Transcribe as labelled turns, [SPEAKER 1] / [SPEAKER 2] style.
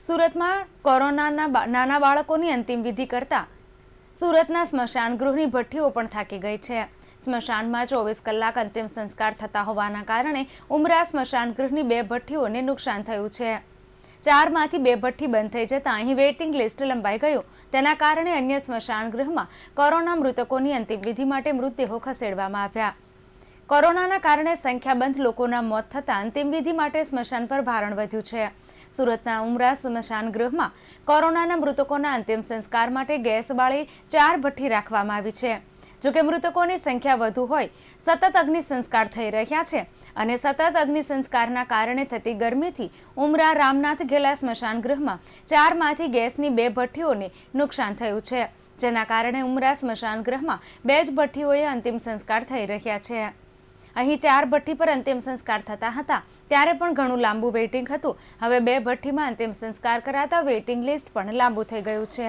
[SPEAKER 1] સુરતમાં કોરોનાના નાના બાળકોની અંતિમ વિધિ કરતા સુરતના સ્મશાન ગૃહની ભઠ્ઠીઓ પણ થાકી ગઈ છે। સ્મશાનમાં 24 કલાક અંતિમ સંસ્કાર થતા હોવાના કારણે ઉમરા સ્મશાન ગૃહની 2 ભઠ્ઠીઓને નુકસાન થયું છે। 4માંથી 2 ભઠ્ઠી બંધ થઈ જતા અહીં વેઇટિંગ લિસ્ટ લંબાઈ ગયું। તેના કારણે અન્ય સ્મશાન ગૃહમાં કોરોના મૃતકોની અંતિમ વિધિ માટે મૃતદેહો ખસેડવામાં આવ્યા। કોરોનાના કારણે સંખ્યાબંધ લોકોના મોત થતાં અંતિમ વિધિ માટે સ્મશાન પર ભારણ વધ્યું છે। સુરતના ઉમરા સ્મશાન ગૃહમાં કોરોનાના મૃતકોના અંતિમ સંસ્કાર માટે ગેસ બાળી 4 ભઠ્ઠી રાખવામાં આવી છે। જોકે મૃતકોની સંખ્યા વધુ હોય સતત અગ્નિ સંસ્કાર થઈ રહ્યા છે અને સતત અગ્નિ સંસ્કારના કારણે થતી ગરમીથી ઉમરા રામનાથ ઘેલા સ્મશાન ગૃહમાં 4માંથી ગેસની 2 ભઠ્ઠીઓને નુકસાન થયું છે, જેના કારણે ઉમરા સ્મશાન ગૃહમાં 2 જ ભઠ્ઠીઓએ અંતિમ સંસ્કાર થઈ રહ્યા છે। અહીં 4 ભઠ્ઠી પર અંતિમ સંસ્કાર થતા હતા ત્યારે પણ ઘણું લાંબુ વેઇટિંગ હતું। હવે 2 ભઠ્ઠીમાં અંતિમ સંસ્કાર કરાતા વેઇટિંગ લિસ્ટ પણ લાંબુ થઈ ગયું છે।